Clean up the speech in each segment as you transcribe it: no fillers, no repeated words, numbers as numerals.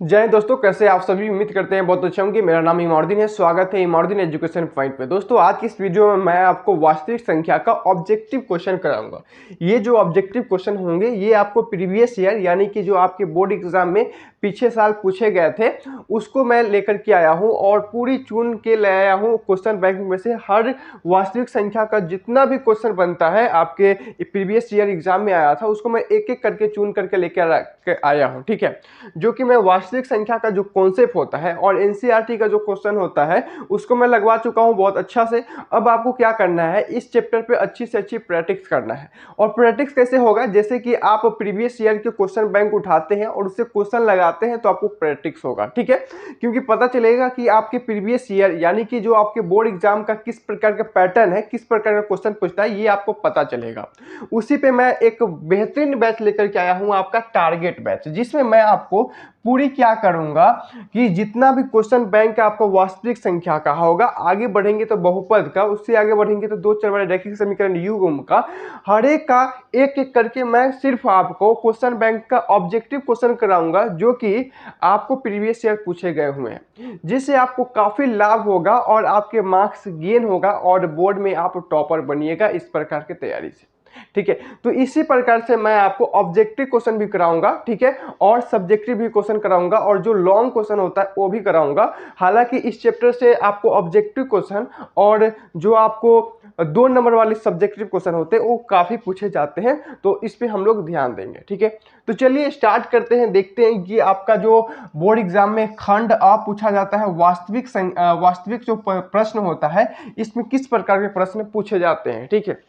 जय हिंद दोस्तों, कैसे आप सभी। उम्मीद करते हैं बहुत अच्छे होंगे। मेरा नाम इमामुद्दीन है। स्वागत है इमामुद्दीन एजुकेशन पॉइंट पे। दोस्तों आज की इस वीडियो में मैं आपको वास्तविक संख्या का ऑब्जेक्टिव क्वेश्चन कराऊंगा। ये जो ऑब्जेक्टिव क्वेश्चन होंगे ये आपको प्रीवियस ईयर यानी कि जो आपके बोर्ड एग्जाम में पिछले साल पूछे गए थे उसको मैं लेकर के आया हूँ और पूरी चुन के ले आया हूँ। क्वेश्चन बैंक में से हर वास्तविक संख्या का जितना भी क्वेश्चन बनता है आपके प्रीवियस ईयर एग्जाम में आया था उसको मैं एक एक करके चुन करके लेकर आया हूँ। ठीक है, जो कि मैं वास्तविक संख्या का जो कॉन्सेप्ट होता है और एनसीईआरटी का जो क्वेश्चन होता है उसको मैं लगवा चुका हूं बहुत अच्छा से। अब आपको क्या करना है, इस चैप्टर पे अच्छी से अच्छी प्रैक्टिस करना है। और प्रैक्टिस कैसे होगा, जैसे कि आप प्रीवियस ईयर के क्वेश्चन बैंक उठाते हैं और उससे क्वेश्चन लगाते हैं तो आपको प्रैक्टिस होगा। ठीक है, क्योंकि पता चलेगा कि आपके प्रीवियस ईयर यानी कि जो आपके बोर्ड एग्जाम का किस प्रकार का पैटर्न है, किस प्रकार का क्वेश्चन पूछता है, ये आपको पता चलेगा। उसी पे मैं एक बेहतरीन बैच लेकर के आया हूं, आपका टारगेट बैच, जिसमें मैं आपको पूरी क्या करूंगा कि जितना भी क्वेश्चन बैंक का आपको वास्तविक संख्या का होगा, आगे बढ़ेंगे तो बहुपद का, उससे आगे बढ़ेंगे तो दो चर वाले रैखिक समीकरण युग्म का, हर एक का एक एक करके मैं सिर्फ आपको क्वेश्चन बैंक का ऑब्जेक्टिव क्वेश्चन कराऊंगा जो कि आपको प्रीवियस ईयर पूछे गए हुए हैं, जिससे आपको काफी लाभ होगा और आपके मार्क्स गेन होगा और बोर्ड में आप टॉपर बनिएगा इस प्रकार की तैयारी से। ठीक है, तो इसी प्रकार से मैं आपको ऑब्जेक्टिव क्वेश्चन भी कराऊंगा। ठीक है, और सब्जेक्टिव भी क्वेश्चन कराऊंगा और जो लॉन्ग क्वेश्चन होता है वो भी कराऊंगा। हालांकि इस चैप्टर से आपको ऑब्जेक्टिव क्वेश्चन और जो आपको 2 नंबर वाले सब्जेक्टिव क्वेश्चन होते हैं वो काफी पूछे जाते हैं, तो इस पे हम लोग ध्यान देंगे। ठीक है, तो चलिए स्टार्ट करते हैं। देखते हैं कि आपका जो बोर्ड एग्जाम में खंड आ पूछा जाता है, वास्तविक जो प्रश्न होता है इसमें किस प्रकार के प्रश्न पूछे जाते हैं। ठीक है,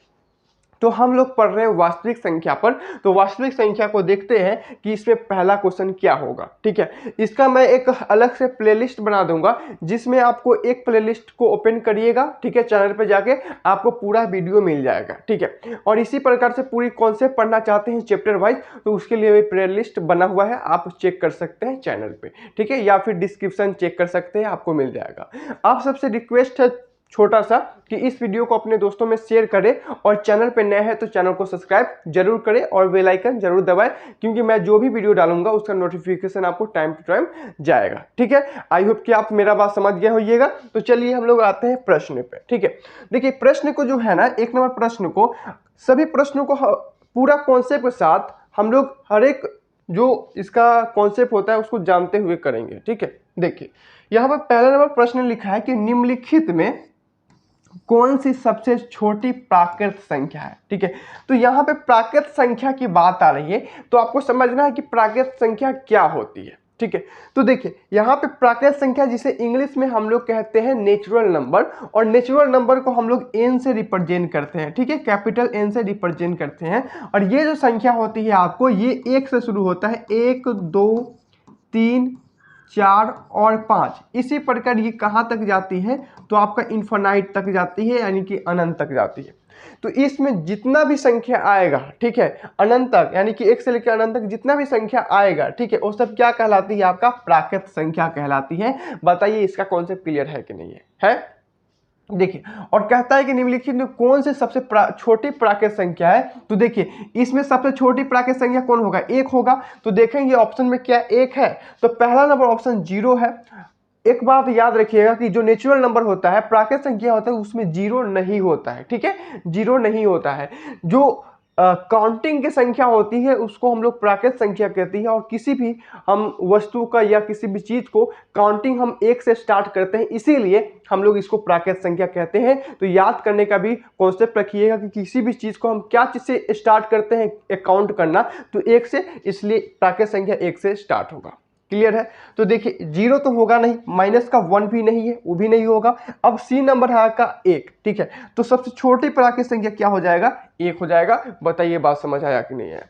तो हम लोग पढ़ रहे हैं वास्तविक संख्या पर। तो वास्तविक संख्या को देखते हैं कि इसमें पहला क्वेश्चन क्या होगा। ठीक है, इसका मैं एक अलग से प्लेलिस्ट बना दूंगा जिसमें आपको एक प्लेलिस्ट को ओपन करिएगा। ठीक है, चैनल पे जाके आपको पूरा वीडियो मिल जाएगा। ठीक है, और इसी प्रकार से पूरी कॉन्सेप्ट पढ़ना चाहते हैं चैप्टर वाइज तो उसके लिए भी प्लेलिस्ट बना हुआ है, आप चेक कर सकते हैं चैनल पे। ठीक है, या फिर डिस्क्रिप्शन चेक कर सकते हैं, आपको मिल जाएगा। आप सबसे रिक्वेस्ट है छोटा सा कि इस वीडियो को अपने दोस्तों में शेयर करें और चैनल पे नए हैं तो चैनल को सब्सक्राइब जरूर करें और बेल आइकन जरूर दबाएं, क्योंकि मैं जो भी वीडियो डालूंगा उसका नोटिफिकेशन आपको टाइम टू टाइम जाएगा। ठीक है, आई होप कि आप मेरा बात समझ गए होइएगा। तो चलिए हम लोग आते हैं प्रश्न पे। ठीक है, देखिए प्रश्न को जो है ना, एक नंबर प्रश्न को, सभी प्रश्नों को पूरा कॉन्सेप्ट के साथ हम लोग हर एक जो इसका कॉन्सेप्ट होता है उसको जानते हुए करेंगे। ठीक है, देखिए यहाँ पर पहला नंबर प्रश्न लिखा है कि निम्नलिखित में कौन सी सबसे छोटी प्राकृत संख्या है। ठीक है, तो यहाँ पे प्राकृत संख्या की बात आ रही है तो आपको समझना है कि प्राकृत संख्या क्या होती है। ठीक है, तो देखिए यहाँ पे प्राकृत संख्या जिसे इंग्लिश में हम लोग कहते हैं नेचुरल नंबर, और नेचुरल नंबर को हम लोग एन से रिप्रेजेंट करते हैं। ठीक है, कैपिटल एन से रिप्रेजेंट करते हैं। और ये जो संख्या होती है आपको, ये एक से शुरू होता है, 1 2 3 4 और 5, इसी प्रकार ये कहाँ तक जाती है तो आपका इन्फिनाइट तक जाती है, यानी कि अनंत तक जाती है। तो इसमें जितना भी संख्या आएगा, ठीक है, अनंत तक, यानी कि 1 से लेकर अनंत तक जितना भी संख्या आएगा, ठीक है, वो सब क्या कहलाती है, आपका प्राकृत संख्या कहलाती है। बताइए इसका कॉन्सेप्ट क्लियर है कि नहीं है? देखिए, और कहता है कि निम्नलिखित में कौन से सबसे छोटी प्राकृत संख्या है। तो देखिए इसमें सबसे छोटी प्राकृत संख्या कौन होगा, 1 होगा। तो देखेंगे ऑप्शन में क्या 1 है, तो पहला नंबर ऑप्शन 0 है। एक बात याद रखिएगा कि जो नेचुरल नंबर होता है, प्राकृत संख्या होता है, उसमें 0 नहीं होता है। ठीक है, 0 नहीं होता है। जो काउंटिंग की संख्या होती है उसको हम लोग प्राकृत संख्या कहती है, और किसी भी हम वस्तु का या किसी भी चीज को काउंटिंग हम 1 से स्टार्ट करते हैं, इसीलिए हम लोग इसको प्राकृत संख्या कहते हैं। तो याद करने का भी कॉन्सेप्ट रखिएगा कि किसी भी चीज को हम क्या चीज से स्टार्ट करते हैं काउंट करना, तो 1 से, इसलिए प्राकृत संख्या 1 से स्टार्ट होगा। क्लियर है? तो देखिए 0 तो होगा नहीं, माइनस का 1 भी नहीं है, वो भी नहीं होगा। अब सी नंबर है का 1। ठीक है, तो सबसे छोटी प्राकृत संख्या क्या हो जाएगा, 1 हो जाएगा। बताइए बात समझ आया कि नहीं है?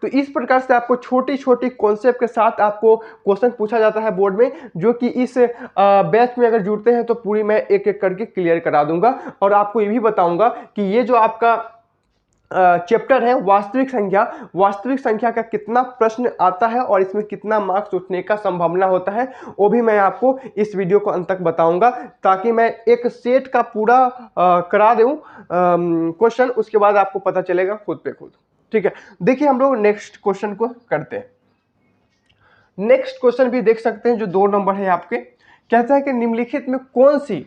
तो इस प्रकार से आपको छोटी छोटी कॉन्सेप्ट के साथ आपको क्वेश्चन पूछा जाता है बोर्ड में, जो कि इस बैच में अगर जुड़ते हैं तो पूरी मैं एक एक करके क्लियर करा दूंगा। और आपको ये भी बताऊंगा कि ये जो आपका चैप्टर है वास्तविक संख्या का कितना प्रश्न आता है और इसमें कितना मार्क्स उठने का संभावना होता है, वो भी मैं आपको इस वीडियो को अंत तक बताऊंगा, ताकि मैं एक सेट का पूरा करा दूं क्वेश्चन, उसके बाद आपको पता चलेगा खुद पे खुद। ठीक है, देखिए हम लोग नेक्स्ट क्वेश्चन को करते हैं। नेक्स्ट क्वेश्चन भी देख सकते हैं जो 2 नंबर है आपके। कहता है कि निम्नलिखित में कौन सी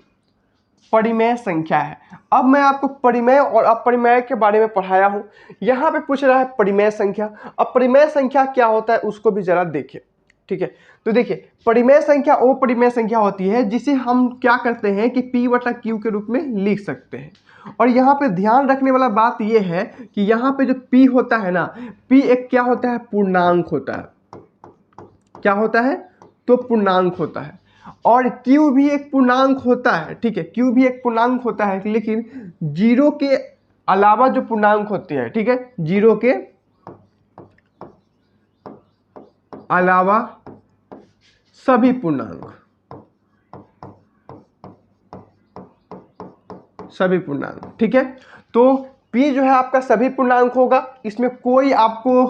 परिमेय संख्या है। अब मैं आपको परिमेय और अपरिमेय के बारे में पढ़ाया हूं, यहां पे पूछ रहा है परिमेय संख्या। अब परिमेय संख्या क्या होता है उसको भी जरा देखिए, ठीक है। तो देखिए परिमेय संख्या वो परिमेय संख्या होती है जिसे हम क्या करते हैं कि P बटा Q के रूप में लिख सकते हैं। और यहाँ पे ध्यान रखने वाला बात यह है कि यहाँ पे जो P होता है ना, P एक क्या होता है, पूर्णांक होता है। क्या होता है, तो पूर्णांक होता है। और Q भी एक पूर्णांक होता है, ठीक है, Q भी एक पूर्णांक होता है, लेकिन जीरो के अलावा जो पूर्णांक होती है, ठीक है, जीरो के अलावा सभी पूर्णांक, सभी पूर्णांक, ठीक है। तो P जो है आपका सभी पूर्णांक होगा, इसमें कोई आपको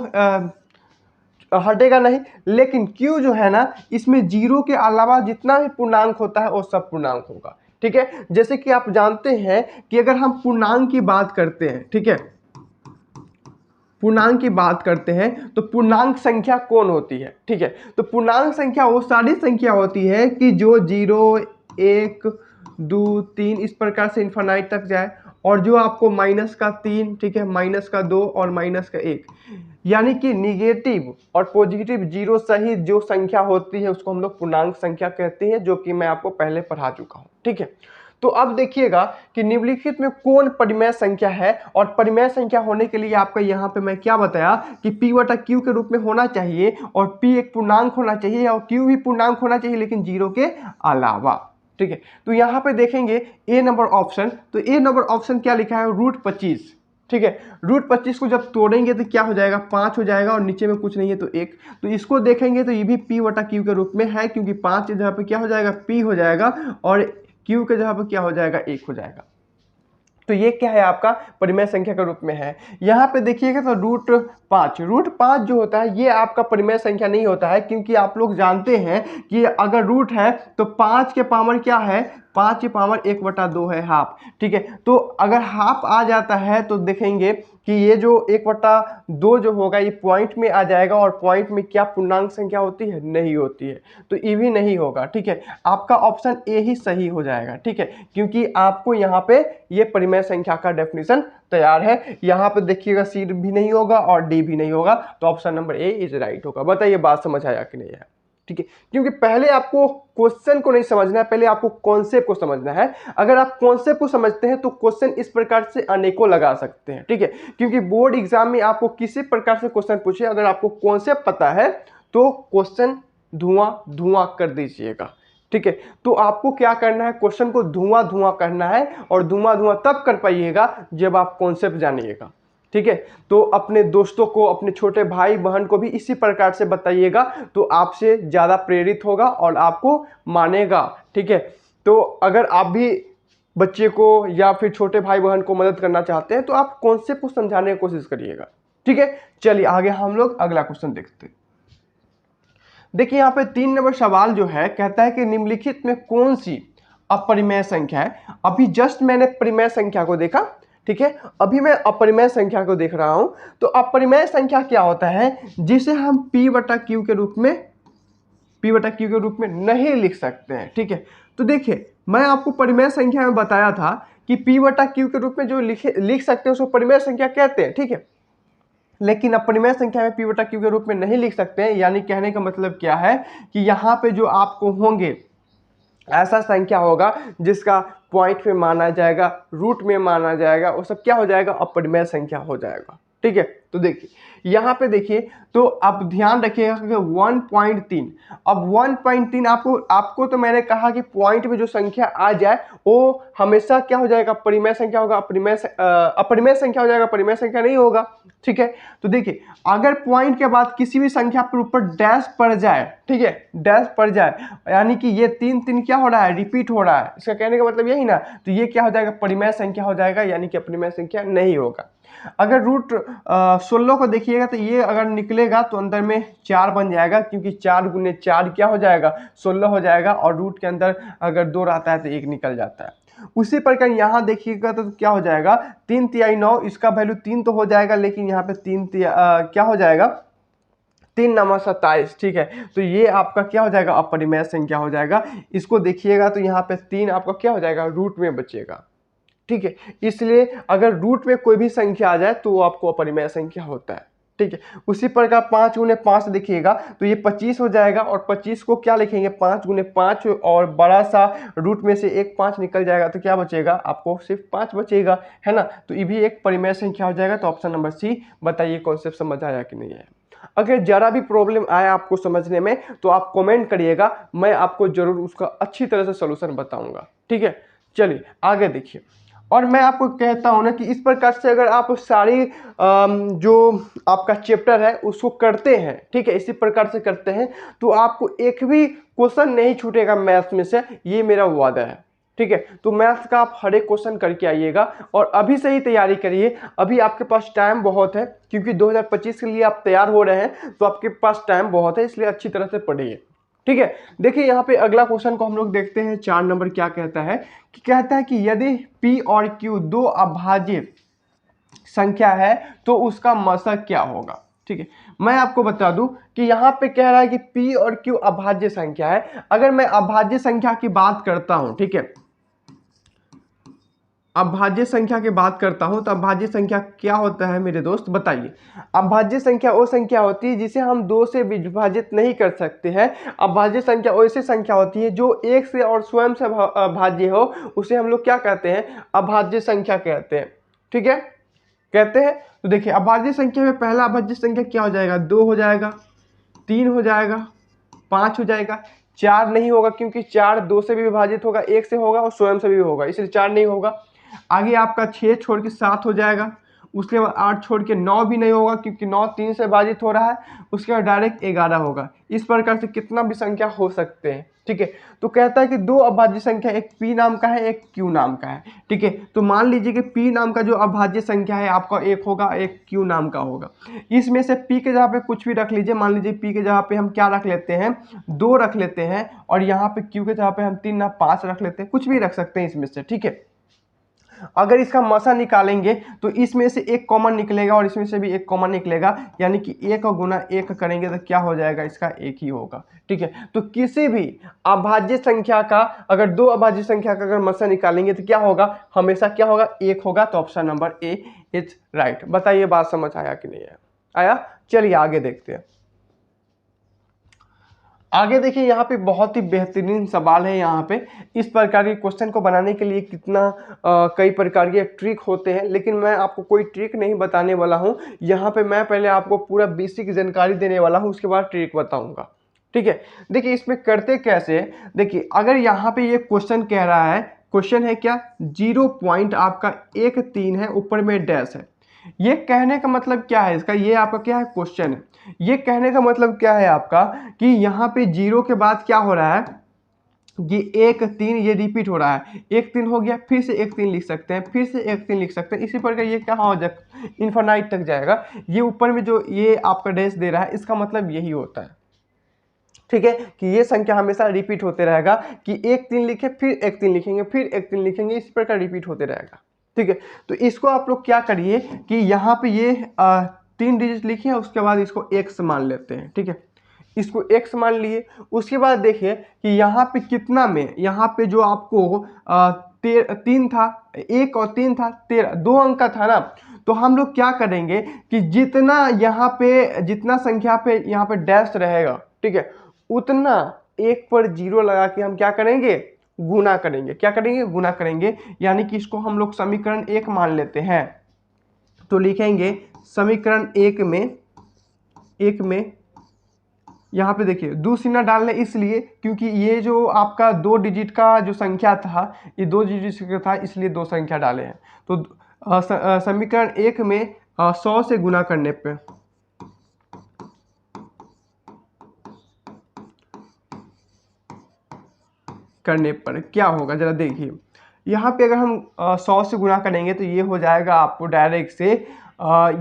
हटेगा नहीं। लेकिन Q जो है ना, इसमें जीरो के अलावा जितना भी पूर्णांक होता है वो सब पूर्णांक होगा, ठीक है। जैसे कि आप जानते हैं कि अगर हम पूर्णांक की बात करते हैं, ठीक है, पूर्णांक की बात करते हैं तो पूर्णांक संख्या कौन होती है, ठीक है। तो पूर्णांक संख्या वो सारी संख्या होती है कि जो 0, 1, 2, 3 इस प्रकार से इन्फिनाइट तक जाए, और जो आपको -3, ठीक है, -2 और -1, यानी कि निगेटिव और पॉजिटिव जीरो सहित जो संख्या होती है उसको हम लोग पूर्णांक संख्या कहते हैं, जो कि मैं आपको पहले पढ़ा चुका हूं, ठीक है। तो अब देखिएगा कि निम्नलिखित में कौन परिमेय संख्या है, और परिमेय संख्या होने के लिए आपका यहाँ पे मैं क्या बताया कि P बटा Q के रूप में होना चाहिए, और P एक पूर्णांक होना चाहिए और Q भी पूर्णांक होना चाहिए, लेकिन जीरो के अलावा, ठीक है। तो यहाँ पे देखेंगे ए नंबर ऑप्शन, तो ए नंबर ऑप्शन क्या लिखा है, √25, ठीक है। √25 को जब तोड़ेंगे तो क्या हो जाएगा, 5 हो जाएगा, और नीचे में कुछ नहीं है तो 1। तो इसको देखेंगे तो ये भी P बटा Q के रूप में है, क्योंकि 5 की जगह पे क्या हो जाएगा, P हो जाएगा, और Q के जगह पे क्या हो जाएगा, 1 हो जाएगा। तो ये क्या है, आपका परिमेय संख्या के रूप में है। यहाँ पे देखिएगा तो √5 जो होता है ये आपका परिमेय संख्या नहीं होता है, क्योंकि आप लोग जानते हैं कि अगर रूट है तो 5 के पावर क्या है, 5 की पावर 1/2 है, हाफ, ठीक है। तो अगर हाफ आ जाता है तो देखेंगे कि ये जो 1/2 जो होगा ये पॉइंट में आ जाएगा, और पॉइंट में क्या पूर्णांक संख्या होती है, नहीं होती है, तो ये भी नहीं होगा, ठीक है। आपका ऑप्शन ए ही सही हो जाएगा, ठीक है, क्योंकि आपको यहाँ पे ये परिमेय संख्या का डेफिनेशन तैयार है। यहाँ पे देखिएगा सी भी नहीं होगा और डी भी नहीं होगा, तो option number A is right होगा। बताइए बात समझ आया कि नहीं है, ठीक है। क्योंकि पहले आपको क्वेश्चन को नहीं समझना है, पहले आपको कॉन्सेप्ट को समझना है। अगर आप कॉन्सेप्ट को समझते हैं तो क्वेश्चन इस प्रकार से अनेकों लगा सकते हैं, ठीक है। क्योंकि बोर्ड एग्जाम में आपको किसी प्रकार से क्वेश्चन पूछे, अगर आपको कॉन्सेप्ट पता है तो क्वेश्चन धुआं कर दीजिएगा, ठीक है। तो आपको क्या करना है, क्वेश्चन को धुआं करना है, और धुआं तब कर पाइएगा जब आप कॉन्सेप्ट जानिएगा, ठीक है। तो अपने दोस्तों को, अपने छोटे भाई बहन को भी इसी प्रकार से बताइएगा, तो आपसे ज़्यादा प्रेरित होगा और आपको मानेगा, ठीक है। तो अगर आप भी बच्चे को या फिर छोटे भाई बहन को मदद करना चाहते हैं तो आप कॉन्सेप्ट को समझाने की कोशिश करिएगा, ठीक है। चलिए आगे हम लोग अगला क्वेश्चन देखते हैं। देखिए यहाँ पे 3 नंबर सवाल जो है, कहता है कि निम्नलिखित में कौन सी अपरिमेय संख्या है। अभी जस्ट मैंने परिमेय संख्या को देखा, ठीक है, अभी मैं अपरिमेय संख्या को देख रहा हूं। तो अपरिमेय संख्या क्या होता है, जिसे हम P बटा Q के रूप में नहीं लिख सकते हैं, ठीक है। तो देखिए मैं आपको परिमेय संख्या में बताया था कि P बटा Q के रूप में जो लिख सकते हैं उसको परिमेय संख्या कहते हैं, ठीक है। लेकिन अपरिमेय संख्या में P बटा Q के रूप में नहीं लिख सकते हैं, यानी कहने का मतलब क्या है कि यहाँ पे जो आपको होंगे ऐसा संख्या होगा जिसका पॉइंट में माना जाएगा, रूट में माना जाएगा, वो सब क्या हो जाएगा, अपरिमेय संख्या हो जाएगा, ठीक है। तो देखिए यहाँ पे देखिए, तो आप ध्यान रखिएगा कि 1.3, अब 1.3 आपको तो मैंने कहा कि पॉइंट में जो संख्या आ जाए वो हमेशा क्या हो जाएगा, परिमेय संख्या होगा, अपरिमेय संख्या हो जाएगा, परिमेय संख्या नहीं होगा, ठीक है। तो देखिए अगर पॉइंट के बाद किसी भी संख्या पर ऊपर डैश पड़ जाए, ठीक है, डैश पड़ जाए, यानी कि ये 3 क्या हो रहा है, रिपीट हो रहा है, इसका कहने का मतलब यही ना, तो ये क्या हो जाएगा, परिमेय संख्या हो जाएगा, यानी कि अपरिमेय संख्या नहीं होगा। अगर √16 को देखिएगा तो ये अगर निकलेगा तो अंदर में 4 बन जाएगा, क्योंकि 4 गुने 4 क्या हो जाएगा, 16 हो जाएगा, और रूट के अंदर अगर 2 रहता है तो 1 निकल जाता है। उसी प्रकार यहाँ देखिएगा तो क्या हो जाएगा, 3 तिहाई 9, इसका वैल्यू 3 तो हो जाएगा, लेकिन यहाँ पे 3 क्या हो जाएगा, 3 नवा 27, ठीक है। तो ये आपका क्या हो जाएगा, अपरिमेय संख्या हो जाएगा। इसको देखिएगा तो यहाँ पे 3 आपका क्या हो जाएगा, रूट में बचेगा, ठीक है। इसलिए अगर रूट में कोई भी संख्या आ जाए तो वो आपको अपरिमेय संख्या होता है, ठीक है। उसी प्रकार 5 गुने 5 देखिएगा तो ये 25 हो जाएगा, और 25 को क्या लिखेंगे, 5 गुने 5, और बड़ा सा रूट में से एक 5 निकल जाएगा तो क्या बचेगा, आपको सिर्फ 5 बचेगा, है ना। तो ये भी एक परिमेय संख्या हो जाएगा। तो ऑप्शन नंबर सी, बताइए कॉन्सेप्ट समझ आया कि नहीं है। अगर जरा भी प्रॉब्लम आया आपको समझने में तो आप कमेंट करिएगा, मैं आपको जरूर उसका अच्छी तरह से सोल्यूशन बताऊंगा, ठीक है। चलिए आगे देखिए। और मैं आपको कहता हूं ना कि इस प्रकार से अगर आप सारी जो आपका चैप्टर है उसको करते हैं, ठीक है, इसी प्रकार से करते हैं तो आपको एक भी क्वेश्चन नहीं छूटेगा मैथ्स में से, ये मेरा वादा है, ठीक है। तो मैथ्स का आप हर एक क्वेश्चन करके आइएगा, और अभी से ही तैयारी करिए। अभी आपके पास टाइम बहुत है, क्योंकि 2025 के लिए आप तैयार हो रहे हैं तो आपके पास टाइम बहुत है, इसलिए अच्छी तरह से पढ़िए, ठीक है। देखिए यहाँ पे अगला क्वेश्चन को हम लोग देखते हैं। 4 नंबर क्या कहता है कि यदि P और Q दो अभाज्य संख्या है तो उसका मशक क्या होगा, ठीक है। मैं आपको बता दूं कि यहाँ पे कह रहा है कि P और Q अभाज्य संख्या है। अगर मैं अभाज्य संख्या की बात करता हूं, ठीक है, अभाज्य संख्या की बात करता हूं तो अभाज्य संख्या क्या होता है मेरे दोस्त, बताइए। अभाज्य संख्या वो संख्या होती है जिसे हम 2 से विभाजित नहीं कर सकते हैं। अभाज्य संख्या वैसी संख्या होती है जो 1 से और स्वयं से भाज्य हो, उसे हम लोग क्या कहते हैं, अभाज्य संख्या कहते हैं, ठीक है, कहते हैं। तो देखिए अभाज्य संख्या में पहला अभाज्य संख्या क्या हो जाएगा, 2 हो जाएगा, 3 हो जाएगा, 5 हो जाएगा। 4 नहीं होगा, क्योंकि 4 2 से भी विभाजित होगा, 1 से होगा और स्वयं से भी होगा, इसलिए 4 नहीं होगा। आगे आपका 6 छोड़ के 7 हो जाएगा। उसके बाद 8 छोड़ के 9 भी नहीं होगा, क्योंकि 9 3 से विभाजित हो रहा है। उसके बाद डायरेक्ट 11 होगा। इस प्रकार से कितना भी संख्या हो सकते हैं, ठीक है। तो कहता है कि दो अभाज्य संख्या, एक P नाम का है, एक Q नाम का है, ठीक है। तो मान लीजिए कि P नाम का जो अभाज्य संख्या है आपका एक होगा, एक Q नाम का होगा। इसमें से P के जगह पे कुछ भी रख लीजिए। मान लीजिए P के जगह पे हम क्या रख लेते हैं, 2 रख लेते हैं, और यहाँ पे Q के जगह पे हम 3 ना 5 रख लेते हैं, कुछ भी रख सकते हैं इसमें से, ठीक है। अगर इसका मसा निकालेंगे तो इसमें से एक कॉमन निकलेगा और इसमें से भी एक कॉमन निकलेगा, यानी कि 1 गुना 1 करेंगे तो क्या हो जाएगा, इसका 1 ही होगा, ठीक है। तो किसी भी अभाज्य संख्या का, अगर दो अभाज्य संख्या का अगर मसा निकालेंगे तो क्या होगा, हमेशा क्या होगा, 1 होगा। तो option number A is right. बताइए बात समझ आया कि नहीं आया। चलिए आगे देखते हैं। आगे देखिए यहाँ पे बहुत ही बेहतरीन सवाल है। यहाँ पे इस प्रकार के क्वेश्चन को बनाने के लिए कितना कई प्रकार के ट्रिक होते हैं, लेकिन मैं आपको कोई ट्रिक नहीं बताने वाला हूँ। यहाँ पे मैं पहले आपको पूरा बेसिक जानकारी देने वाला हूँ, उसके बाद ट्रिक बताऊँगा, ठीक है। देखिए इसमें करते कैसे, देखिए अगर यहाँ पे ये क्वेश्चन कह रहा है, क्वेश्चन है क्या, 0 पॉइंट आपका 1 3 है, ऊपर में डैश है। ये कहने का मतलब क्या है इसका, ये आपका क्या है, क्वेश्चन है। ये कहने का मतलब क्या है आपका कि यहाँ पे 0 के बाद क्या हो रहा है, ये 1 3 ये रिपीट हो रहा है। 1 3 हो गया, फिर से 1 3 लिख सकते हैं, फिर से 1 3 लिख सकते हैं। इसी प्रकार ये क्या हो जाएगा, इन्फिनाइट तक जाएगा। ये ऊपर में जो ये आपका डैश दे रहा है, इसका मतलब यही होता है, ठीक है, कि ये संख्या हमेशा रिपीट होते रहेगा, कि 1 3 लिखे, फिर 1 3 लिखेंगे, फिर 1 3 लिखेंगे, इस प्रकार रिपीट होते रहेगा, ठीक है। तो इसको आप लोग क्या करिए कि यहाँ पे ये 3 डिजिट लिखिए, उसके बाद इसको x मान लेते हैं, ठीक है। इसको x मान लिए, उसके बाद देखिए कि यहाँ पे कितना में, यहाँ पे जो आपको 3 था, 1 और 3 था, 13, 2 अंक का था ना। तो हम लोग क्या करेंगे कि जितना यहाँ पे, जितना संख्या पे यहाँ पे डैश रहेगा, ठीक है, उतना 1 पर 0 लगा के हम क्या करेंगे, गुना करेंगे। क्या करेंगे, गुना करेंगे। यानी कि इसको हम लोग समीकरण 1 मान लेते हैं। तो लिखेंगे समीकरण 1 में यहाँ पे देखिए दूसरा डालने, इसलिए क्योंकि ये जो आपका 2 डिजिट का जो संख्या था, ये 2 डिजिट का था, इसलिए 2 संख्या डाले हैं। तो समीकरण 1 में 100 से गुना करने पे क्या होगा, जरा देखिए। यहाँ पे अगर हम 100 से गुना करेंगे तो ये हो जाएगा आपको डायरेक्ट से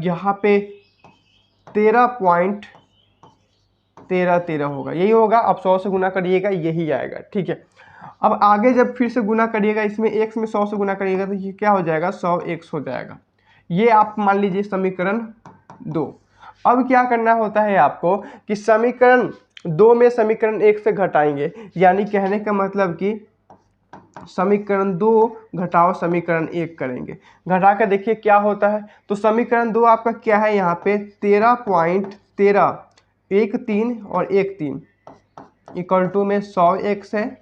यहाँ पे 13.13 होगा, यही होगा। अब 100 से गुना करिएगा, यही आएगा, ठीक है। अब आगे जब फिर से गुना करिएगा, इसमें x में 100 से गुना करिएगा तो ये क्या हो जाएगा, 100x हो जाएगा। ये आप मान लीजिए समीकरण 2। अब क्या करना होता है आपको कि समीकरण 2 में समीकरण 1 से घटाएंगे, यानी कहने का मतलब कि समीकरण 2 घटाओ समीकरण 1 करेंगे। घटा कर देखिए क्या होता है। तो समीकरण 2 आपका क्या है, यहाँ पे 13.13 13 और 13 इक्वल टू में 100x है।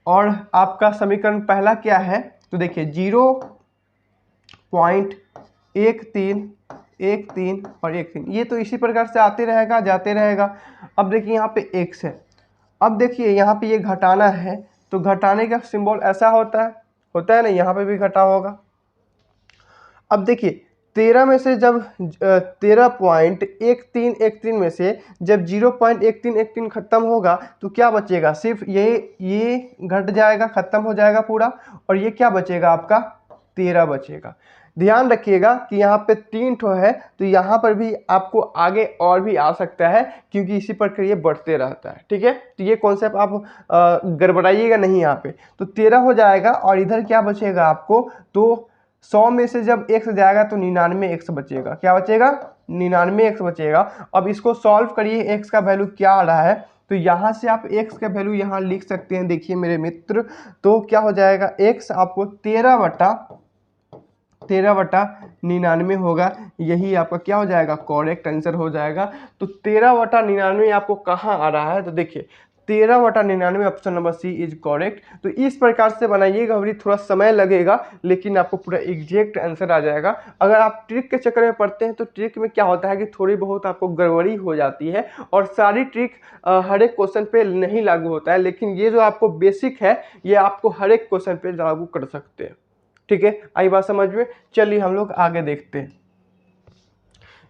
और आपका समीकरण पहला क्या है, तो देखिए 0.13 और 13, ये तो इसी प्रकार से आते रहेगा जाते रहेगा। अब देखिए यहाँ पे x है। अब देखिए यहाँ पे ये घटाना है, तो घटाने का सिंबल ऐसा होता है ना, यहाँ पे भी घटा होगा। अब देखिए 13 में से जब 13.13 में से जब 0.13 खत्म होगा तो क्या बचेगा, सिर्फ ये घट जाएगा, खत्म हो जाएगा पूरा, और ये क्या बचेगा आपका 13 बचेगा। ध्यान रखिएगा कि यहाँ पे 3 ठो है, तो यहाँ पर भी आपको आगे और भी आ सकता है, क्योंकि इसी प्रकार ये बढ़ते रहता है। ठीक है, तो ये कॉन्सेप्ट आप गड़बड़ाइएगा नहीं यहाँ पे। तो 13 हो जाएगा और इधर क्या बचेगा आपको, तो 100 में से जब x जाएगा तो 99x बचेगा। क्या बचेगा, 99x बचेगा। अब इसको सॉल्व करिए, x का वैल्यू क्या आ रहा है, तो यहाँ से आप x का वैल्यू यहाँ लिख सकते हैं। देखिए मेरे मित्र, तो क्या हो जाएगा, x आपको 13/99 होगा। यही आपका क्या हो जाएगा, करेक्ट आंसर हो जाएगा। तो 13/99 आपको कहाँ आ रहा है, तो देखिए 13/99 option number C is correct. तो इस प्रकार से बनाइएगा, अभी थोड़ा समय लगेगा लेकिन आपको पूरा एग्जैक्ट आंसर आ जाएगा। अगर आप ट्रिक के चक्कर में पढ़ते हैं तो ट्रिक में क्या होता है कि थोड़ी बहुत आपको गड़बड़ी हो जाती है, और सारी ट्रिक हर एक क्वेश्चन पे नहीं लागू होता है, लेकिन ये जो आपको बेसिक है ये आपको हर एक क्वेश्चन पे लागू कर सकते हैं। ठीक है, आई बात समझ में। चलिए हम लोग आगे देखते हैं।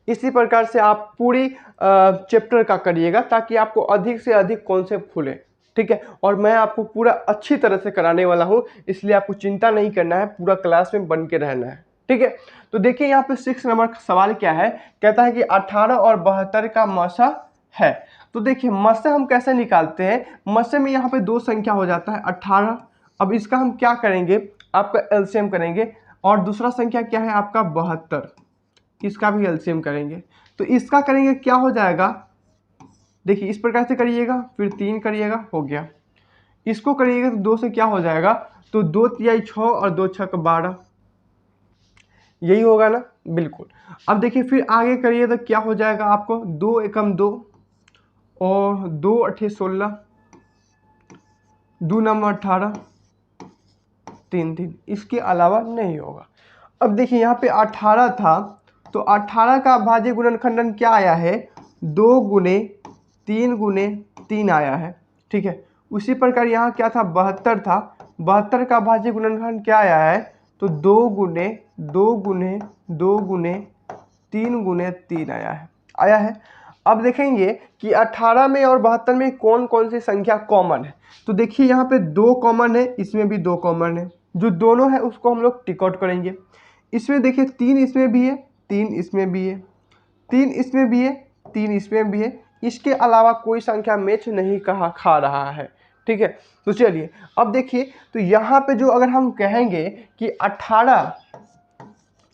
इसी प्रकार से आप पूरी चैप्टर का करिएगा ताकि आपको अधिक से अधिक कॉन्सेप्ट खुले। ठीक है, और मैं आपको पूरा अच्छी तरह से कराने वाला हूं, इसलिए आपको चिंता नहीं करना है, पूरा क्लास में बन के रहना है। ठीक है, तो देखिए यहाँ पे 6 नंबर का सवाल क्या है, कहता है कि 18 और 72 का मसा है। तो देखिए मसा हम कैसे निकालते हैं, मसे में यहाँ पे 2 संख्या हो जाता है 18। अब इसका हम क्या करेंगे, आपका एलसीएम करेंगे, और दूसरा संख्या क्या है आपका 72, इसका भी एलसीएम करेंगे। तो इसका करेंगे क्या हो जाएगा, देखिए इस प्रकार से करिएगा, फिर 3 करिएगा, हो गया। इसको करिएगा तो 2 से क्या हो जाएगा, तो 2 तिहाई 6 और 2 छक 12, यही होगा ना, बिल्कुल। अब देखिए फिर आगे करिए तो क्या हो जाएगा आपको, 2 एकम 2 और 2 अठे 16, 2 नंबर 18, 3 3, इसके अलावा नहीं होगा। अब देखिए यहाँ पे 18 था, तो 18 का भाज्य गुणनखंडन क्या आया है, 2 गुने 3 आया है। ठीक है, उसी प्रकार यहाँ क्या था, 72 था, 72 का भाज्य गुणनखंड क्या आया है, तो 2 गुने 3 आया है। अब देखेंगे कि 18 में और 72 में कौन कौन सी संख्या कॉमन है। तो देखिए यहाँ पे 2 कॉमन है, इसमें भी 2 कॉमन है, जो दोनों है उसको हम लोग टिक आउट करेंगे। इसमें देखिए 3 इसमें भी है, 3 इसमें भी है, 3 इसमें भी है, 3 इसमें भी है, इसके अलावा कोई संख्या मैच नहीं खा रहा है। ठीक है, तो चलिए अब देखिए, तो यहाँ पे जो अगर हम कहेंगे कि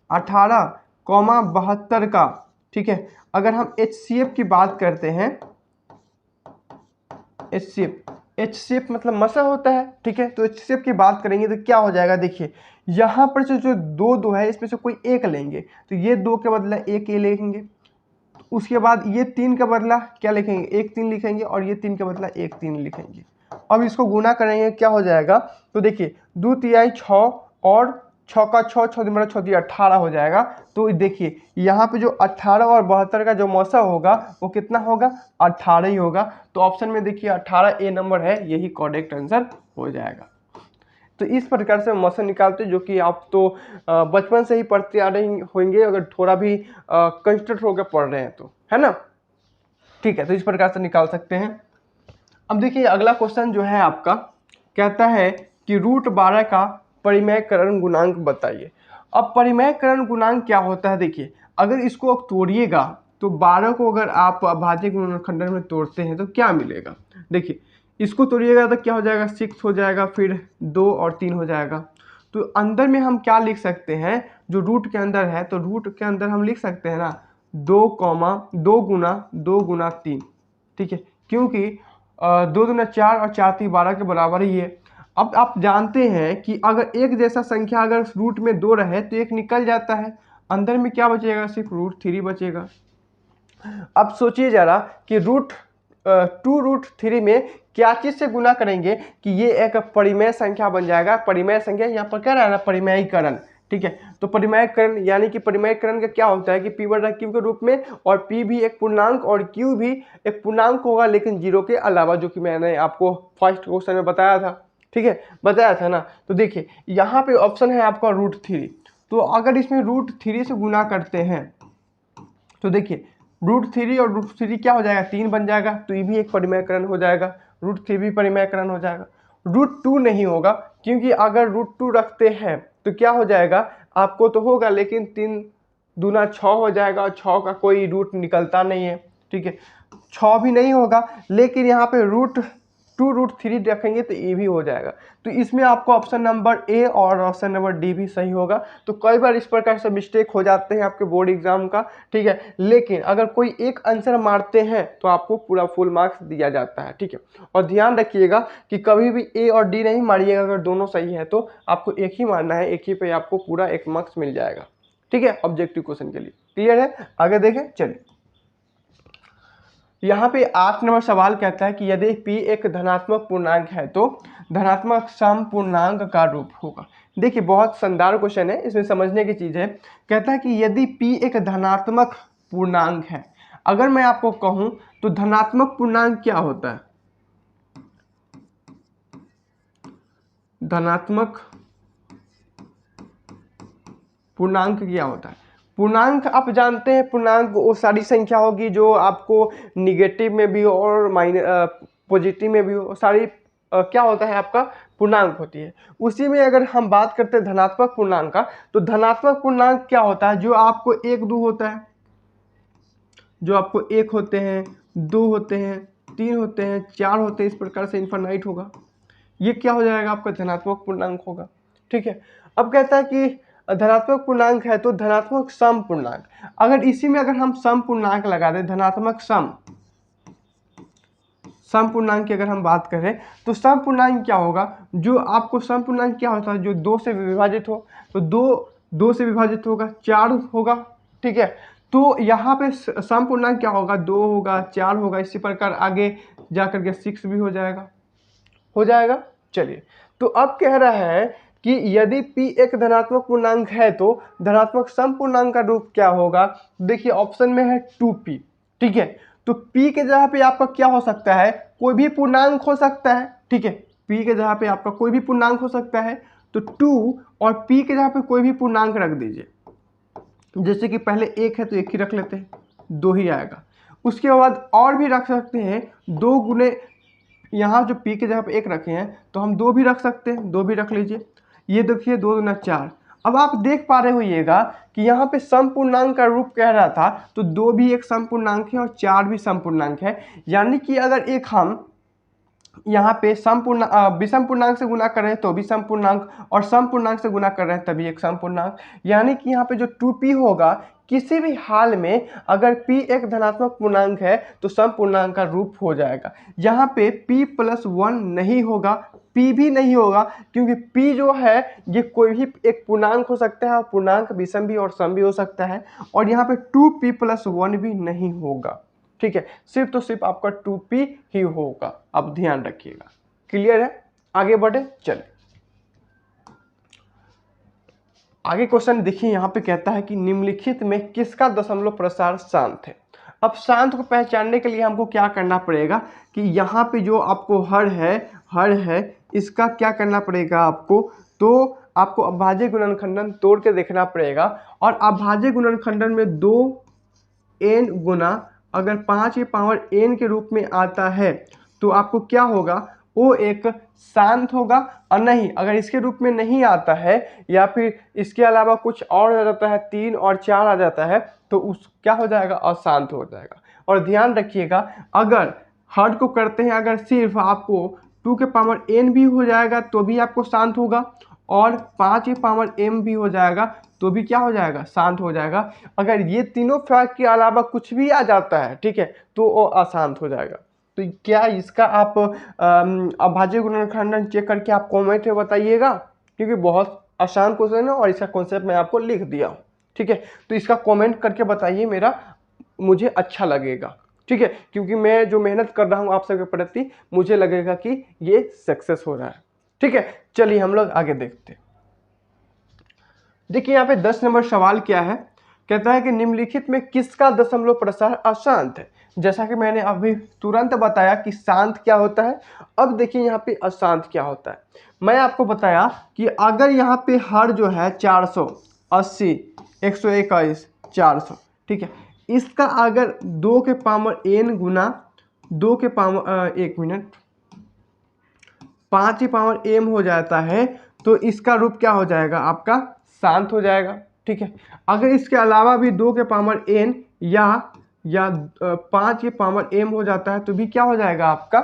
18 कॉमा 72 का, ठीक है, अगर हम HCF की बात करते हैं, HCF मतलब मसा होता है। ठीक है, तो HCF की बात करेंगे तो क्या हो जाएगा, देखिए यहाँ पर जो 2 है इसमें से कोई एक लेंगे, तो ये 2 के बदला 1 ये लिखेंगे, उसके बाद ये 3 का बदला क्या लिखेंगे, 1 3 लिखेंगे, और ये 3 का बदला 1 3 लिखेंगे। अब इसको गुना करेंगे क्या हो जाएगा, तो देखिए 2 तिहाई 6 और 6 का 6 6 दूना 6 18 हो जाएगा। तो देखिए यहाँ पे जो 18 और 72 का जो मौसा होगा वो कितना होगा, 18 ही होगा। तो ऑप्शन में देखिए 18 ए नंबर है, यही करेक्ट आंसर हो जाएगा। तो इस प्रकार से मौसा निकालते, जो कि आप तो बचपन से ही पढ़ते आ रहे होंगे, अगर थोड़ा भी कंस्ट्रक्ट होकर पढ़ रहे हैं तो, है ना। ठीक है, तो इस प्रकार से निकाल सकते हैं। अब देखिए अगला क्वेश्चन जो है आपका, कहता है कि √12 का परिमेयकरण गुणांक बताइए। अब परिमेयकरण गुणांक क्या होता है, देखिए अगर इसको तोड़िएगा तो 12 को अगर आप भाज्य गुणनखंडन में तोड़ते हैं तो क्या मिलेगा, देखिए इसको तोड़िएगा तो क्या हो जाएगा, 6 हो जाएगा, फिर 2 और 3 हो जाएगा। तो अंदर में हम क्या लिख सकते हैं, जो रूट के अंदर है, तो रूट के अंदर हम लिख सकते हैं ना, 2 गुना 2 गुना 3, ठीक है, क्योंकि 2 दूना 4 और 4 3 12 के बराबर ही है। अब आप जानते हैं कि अगर एक जैसा संख्या अगर रूट में 2 रहे तो एक निकल जाता है, अंदर में क्या बचेगा, सिर्फ √3 बचेगा। अब सोचिए जरा कि √2√3 में क्या चीज़ से गुना करेंगे कि ये एक परिमेय संख्या बन जाएगा। परिमेय संख्या यहाँ पर क्या रहा है ना, परिमेयीकरण, ठीक है। तो परिमेयीकरण यानी कि परिमेयीकरण का क्या होता है कि p/q के रूप में, और p भी एक पूर्णांक और q भी एक पूर्णांक होगा, लेकिन 0 के अलावा, जो कि मैंने आपको फर्स्ट क्वेश्चन में बताया था, ठीक है, बताया था ना। तो देखिए यहाँ पे ऑप्शन है आपका √3। तो अगर इसमें √3 से गुना करते हैं तो देखिए √3 और √3 क्या हो जाएगा, 3 बन जाएगा, तो ये भी एक परिमेयीकरण हो जाएगा, √3 भी परिमेयीकरण हो जाएगा। √2 नहीं होगा, क्योंकि अगर √2 रखते हैं तो क्या हो जाएगा, आपको तो होगा लेकिन 3 दूना 6 हो जाएगा, और 6 का कोई रूट निकलता नहीं है, ठीक है, 6 भी नहीं होगा, लेकिन यहाँ पे √2√3 रखेंगे तो ये भी हो जाएगा। तो इसमें आपको ऑप्शन नंबर ए और ऑप्शन नंबर डी भी सही होगा। तो कई बार इस प्रकार से मिस्टेक हो जाते हैं आपके बोर्ड एग्जाम का, ठीक है, लेकिन अगर कोई एक आंसर मारते हैं तो आपको पूरा फुल मार्क्स दिया जाता है, ठीक है। और ध्यान रखिएगा कि कभी भी ए और डी नहीं मारिएगा, अगर दोनों सही है तो आपको एक ही मारना है, एक ही पे आपको पूरा 1 मार्क्स मिल जाएगा, ठीक है, ऑब्जेक्टिव क्वेश्चन के लिए। क्लियर है, आगे देखें, चलिए। यहाँ पे 8 नंबर सवाल कहता है कि यदि p एक धनात्मक पूर्णांक है तो धनात्मक सम पूर्णांक का रूप होगा। देखिए बहुत शानदार क्वेश्चन है, इसमें समझने की चीज़ है। कहता है कि यदि p एक धनात्मक पूर्णांक है, अगर मैं आपको कहूँ तो धनात्मक पूर्णांक क्या होता है, धनात्मक पूर्णांक क्या होता है। पूर्णांक आप जानते हैं, पूर्णांक वो सारी संख्या होगी जो आपको निगेटिव में भी हो और पॉजिटिव में भी हो, सारी क्या होता है आपका पूर्णांक होती है। उसी में अगर हम बात करते हैं धनात्मक पूर्णांक का, तो धनात्मक पूर्णांक क्या होता है, जो आपको 1 2 होता है, जो आपको 1 होते हैं, 2 होते हैं, 3 होते हैं, 4 होते हैं, इस प्रकार से इनफाइनाइट होगा, ये क्या हो जाएगा आपका धनात्मक पूर्णांक होगा, ठीक है। अब कहता है कि धनात्मक पूर्णांक है तो धनात्मक सम पूर्णांक, अगर इसी में अगर हम सम पूर्णांक लगा दें, धनात्मक सम पूर्णांक की अगर हम बात करें तो सम पूर्णांक क्या होगा, जो आपको सम पूर्णांक क्या होता है, जो 2 से विभाजित हो, तो 2 से विभाजित होगा, 4 होगा, ठीक है। तो यहाँ पे सम पूर्णांक क्या होगा, 2 होगा, 4 होगा, इसी प्रकार आगे जाकर के 6 भी हो जाएगा। चलिए, तो अब कह रहा है कि यदि p एक धनात्मक पूर्णांक है तो धनात्मक सम पूर्णांक का रूप क्या होगा। देखिए ऑप्शन में है 2p, ठीक है। तो p के जगह पे आपका क्या हो सकता है, कोई भी पूर्णांक हो सकता है, ठीक है, p के जगह पे आपका कोई भी पूर्णांक हो सकता है। तो 2 और p के जगह पे कोई भी पूर्णांक रख दीजिए, जैसे कि पहले 1 है तो 1 ही रख लेते हैं, 2 ही आएगा। उसके बाद और भी रख सकते हैं, 2 गुने, यहाँ जो p के जगह पे 1 रखे हैं तो हम 2 भी रख सकते हैं, 2 भी रख लीजिए। ये देखिए 2 दूना 4। अब आप देख पा रहे होइएगा कि यहाँ पे सम पूर्णांक का रूप कह रहा था, तो 2 भी एक सम पूर्णांक है और 4 भी सम पूर्णांक है। यानी कि अगर एक हम यहाँ पे विषम पूर्णांक से गुना कर रहे हैं तो भी सम पूर्णांक, और सम पूर्णांक से गुना कर रहे हैं तभी एक सम पूर्णांक। यानी कि यहाँ पे जो 2p होगा, किसी भी हाल में अगर p एक धनात्मक पूर्णांक है तो सम पूर्णांक का रूप हो जाएगा। यहाँ पे p+1 नहीं होगा, p भी नहीं होगा, क्योंकि p जो है ये कोई भी एक पूर्णांक हो सकता है, और पूर्णांक विषम भी और सम भी हो सकता है, और यहाँ पे 2p+1 भी नहीं होगा, ठीक है, सिर्फ तो सिर्फ आपका 2p ही होगा। अब ध्यान रखिएगा, क्लियर है, आगे बढ़े, चलिए आगे क्वेश्चन देखिए। यहाँ पे कहता है कि निम्नलिखित में किसका दशमलव प्रसार शांत है। अब शांत को पहचानने के लिए हमको क्या करना पड़ेगा कि यहाँ पे जो आपको हर है इसका क्या करना पड़ेगा आपको, तो आपको अभाज्य गुणनखंडन तोड़ के देखना पड़ेगा। और अभाज्य गुणनखंडन में 2n गुना अगर 5 की पावर n के रूप में आता है तो आपको क्या होगा, वो एक शांत होगा। और नहीं, अगर इसके रूप में नहीं आता है या फिर इसके अलावा कुछ और आ जाता है, 3 और 4 आ जाता है, तो उस क्या हो जाएगा, अशांत हो जाएगा। और ध्यान रखिएगा, अगर हर को करते हैं, अगर सिर्फ आपको 2 के पावर n भी हो जाएगा तो भी आपको शांत होगा, और 5 की पावर m भी हो जाएगा तो भी क्या हो जाएगा, शांत हो जाएगा। अगर ये तीनों फैक्ट के अलावा कुछ भी आ जाता है, ठीक है, तो वो अशांत हो जाएगा। तो क्या इसका आप अभाज्य गुणनखंडन चेक करके आप कमेंट में बताइएगा, क्योंकि बहुत आसान क्वेश्चन है और इसका कॉन्सेप्ट मैं आपको लिख दिया हूँ, ठीक है। तो इसका कमेंट करके बताइए, मेरा मुझे अच्छा लगेगा, ठीक है, क्योंकि मैं जो मेहनत कर रहा हूँ आप सबके प्रति, मुझे लगेगा कि ये सक्सेस हो रहा है, ठीक है। चलिए हम लोग आगे देखते हैं। देखिए यहाँ पे 10 नंबर सवाल क्या है, कहता है कि निम्नलिखित में किसका दशमलव प्रसार अशांत है। जैसा कि मैंने अभी तुरंत बताया कि शांत क्या होता है, अब देखिए यहाँ पे अशांत क्या होता है। मैं आपको बताया कि अगर यहाँ पे हर जो है 480, 121, 400, ठीक है, इसका अगर 2 के पावर n गुना 2 के पावर 1 मिनट 5 की पावर m हो जाता है, तो इसका रूप क्या हो जाएगा, आपका शांत हो जाएगा, ठीक है। अगर इसके अलावा भी 2 के पावर n या 5 के पावर m हो जाता है, तो भी क्या हो जाएगा, आपका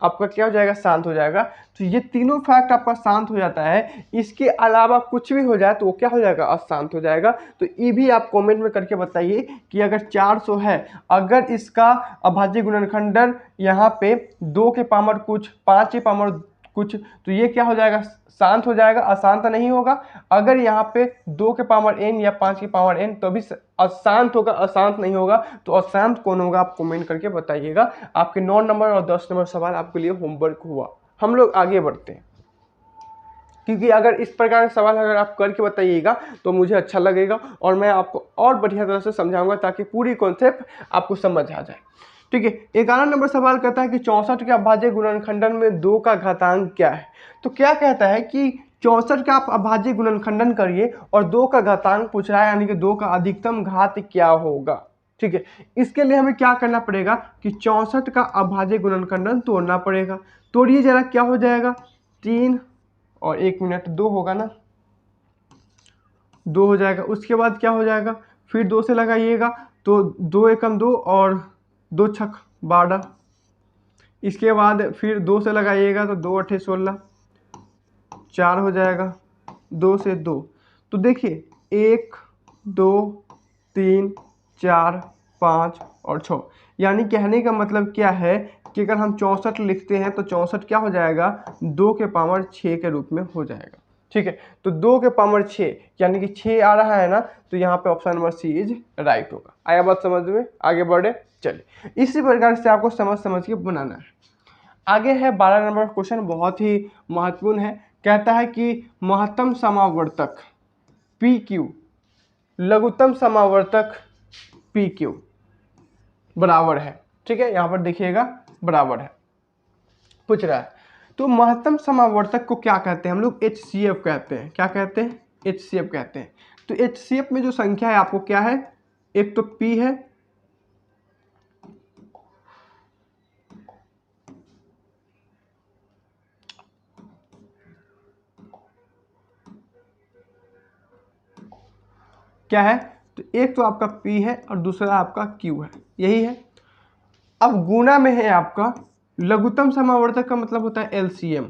क्या हो जाएगा, शांत हो जाएगा। तो ये तीनों फैक्ट आपका शांत हो जाता है, इसके अलावा कुछ भी हो जाए तो वो क्या हो जाएगा, अशांत हो जाएगा। तो ये भी आप कमेंट में करके बताइए कि अगर 400 है, अगर इसका अभाज्य गुणनखंडन यहाँ पे 2 के पावर कुछ 5 के पावर कुछ, तो ये क्या हो जाएगा, शांत हो जाएगा, अशांत नहीं होगा। अगर यहाँ पे 2 के पावर n या 5 के पावर n, तो भी अशांत होगा, अशांत नहीं होगा। तो अशांत कौन होगा, आप कमेंट करके बताइएगा। आपके 9 नंबर और 10 नंबर सवाल आपके लिए होमवर्क हुआ। हम लोग आगे बढ़ते हैं, क्योंकि अगर इस प्रकार के सवाल अगर आप करके बताइएगा तो मुझे अच्छा लगेगा और मैं आपको और बढ़िया तरह से समझाऊंगा, ताकि पूरी कॉन्सेप्ट आपको समझ आ जाए, ठीक है। 11 नंबर सवाल कहता है कि 64 के अभाज्य गुणनखंडन में 2 का घातांक क्या है। तो क्या कहता है कि 64 का आप अभाज्य गुणनखंडन करिए और 2 का घातांक पूछ रहा है, यानी कि 2 का अधिकतम घात क्या होगा, ठीक है। इसके लिए हमें क्या करना पड़ेगा कि 64 का अभाज्य गुणनखंडन तोड़ना पड़ेगा। तोड़िए जरा, क्या हो जाएगा, 3 और 1 मिनट 2 होगा ना, 2 हो जाएगा। उसके बाद क्या हो जाएगा, फिर 2 से लगाइएगा तो 2 एकम 2 और 2 छक 12। इसके बाद फिर 2 से लगाइएगा तो 2 अठे 16, 4 हो जाएगा, 2 से 2। तो देखिए 1 2 3 4 5 और 6, यानी कहने का मतलब क्या है कि अगर हम 64 लिखते हैं तो 64 क्या हो जाएगा, 2 के पावर 6 के रूप में हो जाएगा, ठीक है। तो 2 के पावर 6 यानी कि 6 आ रहा है ना, तो यहाँ पे option number C is right होगा। आया बात समझ में, आगे बढ़े। चलिए इसी प्रकार से आपको समझ के बनाना है। आगे है 12 नंबर क्वेश्चन, बहुत ही महत्वपूर्ण है। कहता है कि महत्तम समावर्तक पी क्यू, लघुत्तम समावर्तक पी क्यू बराबर है, ठीक है। यहाँ पर देखिएगा बराबर है पूछ रहा है। तो महत्तम समावर्तक को क्या कहते हैं हम लोग, HCF कहते हैं। क्या कहते हैं, HCF कहते हैं। तो HCF में जो संख्या है आपको क्या है, एक तो P है, क्या है, तो एक तो आपका P है और दूसरा आपका Q है, यही है। अब गुणा में है आपका लघुत्तम समावर्तक का मतलब होता है LCM,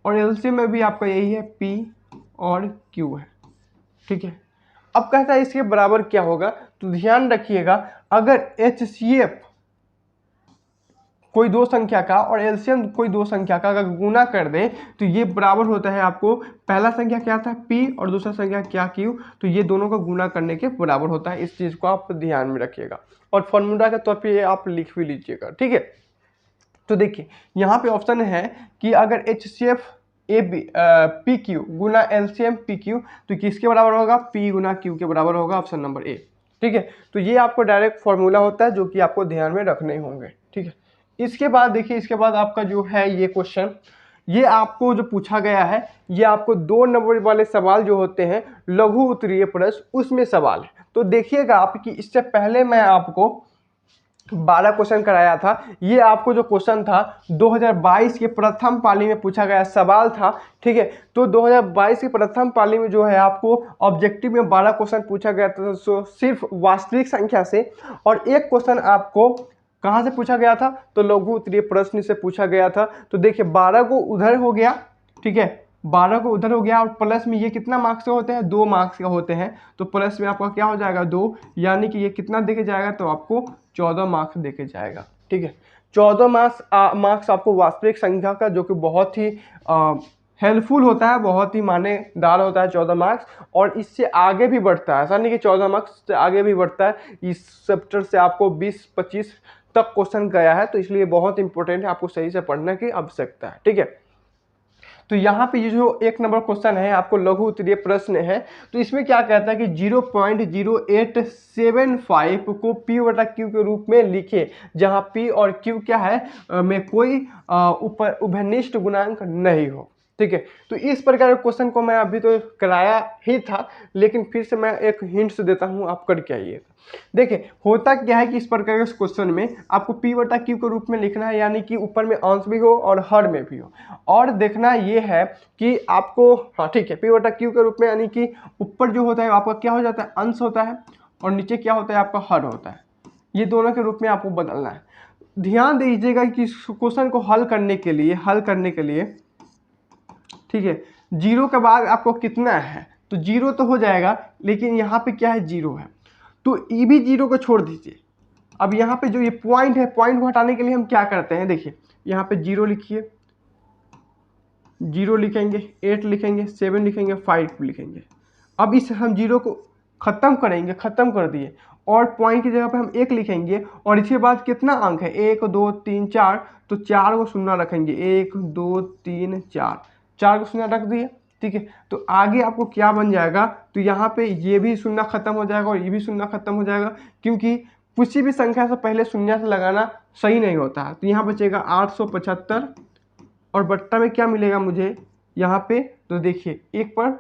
और LCM में भी आपका यही है P और Q है, ठीक है। अब कहता है इसके बराबर क्या होगा, तो ध्यान रखिएगा, अगर HCF कोई दो संख्या का और LCM कोई दो संख्या का अगर गुना कर दे तो ये बराबर होता है आपको, पहला संख्या क्या था P और दूसरा संख्या क्या Q, तो ये दोनों का गुना करने के बराबर होता है। इस चीज़ को आप ध्यान में रखिएगा और फॉर्मूला के तौर पे ये आप लिख भी लीजिएगा, ठीक है। तो देखिए यहाँ पे ऑप्शन है कि अगर HCF पी क्यू गुना LCM पी क्यू, तो किसके बराबर होगा, P गुना Q के बराबर होगा, ऑप्शन नंबर ए, ठीक है। तो ये आपको डायरेक्ट फॉर्मूला होता है जो कि आपको ध्यान में रखने होंगे, ठीक है। इसके बाद देखिए, इसके बाद आपका जो है ये क्वेश्चन, ये आपको जो पूछा गया है, ये आपको 2 नंबर वाले सवाल जो होते हैं लघु उत्तरीय प्रश्न, उसमें सवाल है। तो देखिएगा आप कि इससे पहले मैं आपको 12 क्वेश्चन कराया था। ये आपको जो क्वेश्चन था 2022 के प्रथम पाली में पूछा गया सवाल था, ठीक है। तो 2022 की प्रथम पाली में जो है आपको ऑब्जेक्टिव में 12 क्वेश्चन पूछा गया था, सिर्फ वास्तविक संख्या से, और एक क्वेश्चन आपको कहाँ से पूछा गया था, तो लघु उत्तरीय प्रश्न से पूछा गया था। तो देखिए 12 को उधर हो गया, ठीक है, 12 को उधर हो गया, और प्लस में ये कितना मार्क्स का होते हैं, 2 मार्क्स का होते हैं, तो प्लस में आपका क्या हो जाएगा 2, यानी कि ये कितना देके जाएगा, तो आपको 14 मार्क्स देके जाएगा। ठीक है, 14 मार्क्स आपको वास्तविक संख्या का, जो कि बहुत ही हेल्पफुल होता है, बहुत ही मानेदार होता है 14 मार्क्स, और इससे आगे भी बढ़ता है। ऐसा नहीं कि 14 मार्क्स से आगे भी बढ़ता है, इस चैप्टर से आपको 20-25 तक क्वेश्चन गया है, तो इसलिए बहुत इंपॉर्टेंट है, आपको सही से पढ़ने की आवश्यकता है। ठीक है, तो यहाँ पे ये जो 1 नंबर क्वेश्चन है, आपको लघु उत्तरीय प्रश्न है, तो इसमें क्या कहता है कि 0.0875 को P/Q के रूप में लिखे, जहाँ P और Q क्या है, में कोई उभयनिष्ठ गुणांक नहीं हो। ठीक है, तो इस प्रकार के क्वेश्चन को मैं अभी तो कराया ही था, लेकिन फिर से मैं एक हिंट्स देता हूँ, आप करके आइएगा। देखिए होता क्या है कि इस प्रकार के क्वेश्चन में आपको P/Q के रूप में लिखना है, यानी कि ऊपर में अंश भी हो और हर में भी हो, और देखना ये है कि आपको, हाँ ठीक है, P/Q के रूप में, यानी कि ऊपर जो होता है आपका क्या हो जाता है, अंश होता है, और नीचे क्या होता है, आपका हर होता है। ये दोनों के रूप में आपको बदलना है। ध्यान दीजिएगा कि इस क्वेश्चन को हल करने के लिए ठीक है, 0 के बाद आपको कितना है, तो 0 तो हो जाएगा, लेकिन यहाँ पे क्या है, 0 है, तो ये भी 0 को छोड़ दीजिए। अब यहाँ पे जो ये पॉइंट है, पॉइंट को हटाने के लिए हम क्या करते हैं, देखिए यहाँ पे 0 लिखिए, 0 लिखेंगे, 8 लिखेंगे, 7 लिखेंगे, 5 लिखेंगे। अब इस हम 0 को ख़त्म करेंगे, ख़त्म कर दिए, और पॉइंट की जगह पे हम 1 लिखेंगे, और इसके बाद कितना अंक है, 1 2 3 4, तो 4 को शून्य रखेंगे, 1 2 3 4, 4 को शून्य रख दिए। ठीक है, तो आगे आपको क्या बन जाएगा, तो यहाँ पे ये भी शून्य खत्म हो जाएगा और ये भी शून्य खत्म हो जाएगा, क्योंकि किसी भी संख्या से पहले शून्य से लगाना सही नहीं होता है। तो यहाँ बचेगा 875, और बट्टा में क्या मिलेगा मुझे यहाँ पे, तो देखिए 1 पर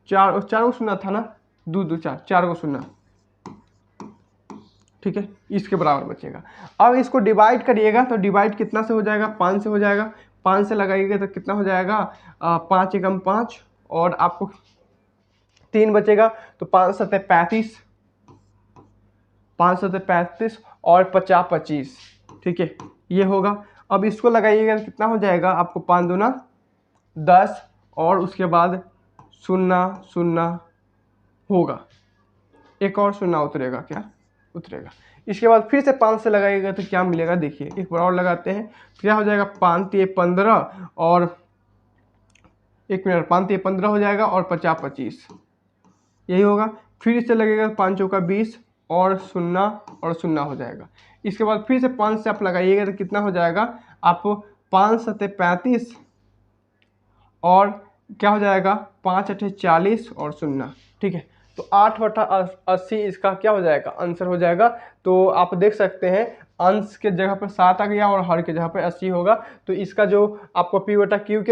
4, और 4 को शून्य था ना, 2 2 4, 4 को शून्य, ठीक है, इसके बराबर बचेगा। अब इसको डिवाइड करिएगा, तो डिवाइड कितना से हो जाएगा, 5 से हो जाएगा, 5 से लगाइएगा तो कितना हो जाएगा, 5 एकम 5, और आपको 3 बचेगा, तो 5 सत्ते 35, 5 सत्ते 35, और 50 25, ठीक है, ये होगा। अब इसको लगाइएगा तो कितना हो जाएगा, आपको 5 दूना 10, और उसके बाद 0 0 होगा, एक और 0 उतरेगा, क्या उतरेगा। इसके बाद फिर से 5 से लगाइएगा तो क्या मिलेगा, देखिए एक बार और लगाते हैं, तो क्या हो जाएगा, 5 3 15, और 1 मिनट, 5 3 15 हो जाएगा, और 50 25, यही होगा। फिर इससे लगेगा 5 चौका 20, और 0 हो जाएगा। इसके बाद फिर से 5 से आप लगाइएगा तो कितना हो जाएगा, आप 5 सत्ते 35, और क्या हो जाएगा, 5 अठे 40, और 0, ठीक है। तो 8/80 इसका क्या हो जाएगा, आंसर हो जाएगा। तो आप देख सकते हैं अंश के जगह पर 7 आ गया और हर के जगह पर 80 होगा। तो इसका जो आपको P/Q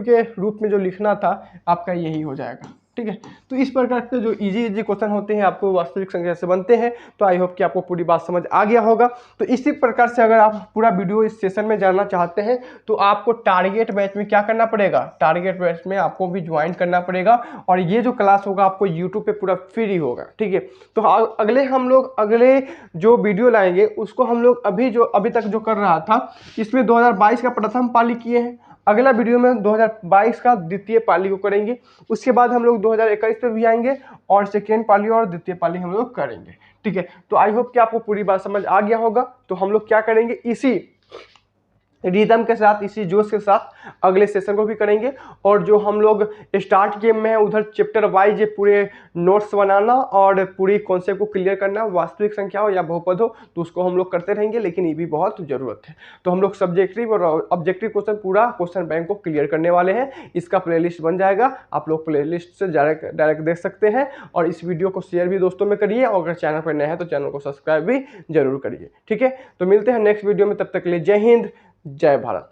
के रूप में जो लिखना था आपका यही हो जाएगा, ठीक है। तो इस प्रकार के जो इजी क्वेश्चन होते हैं आपको वास्तविक संख्या से बनते हैं। तो आई होप कि आपको पूरी बात समझ आ गया होगा। तो इसी प्रकार से अगर आप पूरा वीडियो इस सेशन में जानना चाहते हैं तो आपको टारगेट बैच में क्या करना पड़ेगा, टारगेट बैच में आपको भी ज्वाइन करना पड़ेगा, और ये जो क्लास होगा आपको यूट्यूब पे पूरा फ्री होगा, ठीक है। तो अगले जो वीडियो लाएंगे उसको हम लोग अभी तक जो कर रहा था इसमें 2022 का प्रथम पाली किए हैं। अगला वीडियो में 2022 का द्वितीय पाली को करेंगे। उसके बाद हम लोग 2021 पे भी आएंगे और सेकेंड पाली और द्वितीय पाली हम लोग करेंगे, ठीक है। तो आई होप कि आपको पूरी बात समझ आ गया होगा। तो हम लोग क्या करेंगे, इसी रिदम के साथ, इसी जोश के साथ अगले सेशन को भी करेंगे। और जो हम लोग स्टार्ट गेम में है उधर चैप्टर वाइज पूरे नोट्स बनाना और पूरी कॉन्सेप्ट को क्लियर करना, वास्तविक संख्या हो या बहुपद हो, तो उसको हम लोग करते रहेंगे, लेकिन ये भी बहुत ज़रूरत है। तो हम लोग सब्जेक्टिव और ऑब्जेक्टिव क्वेश्चन पूरा क्वेश्चन बैंक को क्लियर करने वाले हैं। इसका प्लेलिस्ट बन जाएगा, आप लोग प्लेलिस्ट से डायरेक्ट देख सकते हैं। और इस वीडियो को शेयर भी दोस्तों में करिए, और अगर चैनल पर नए हैं तो चैनल को सब्सक्राइब भी जरूर करिए, ठीक है। तो मिलते हैं नेक्स्ट वीडियो में, तब तक के लिए जय हिंद, जय भारत।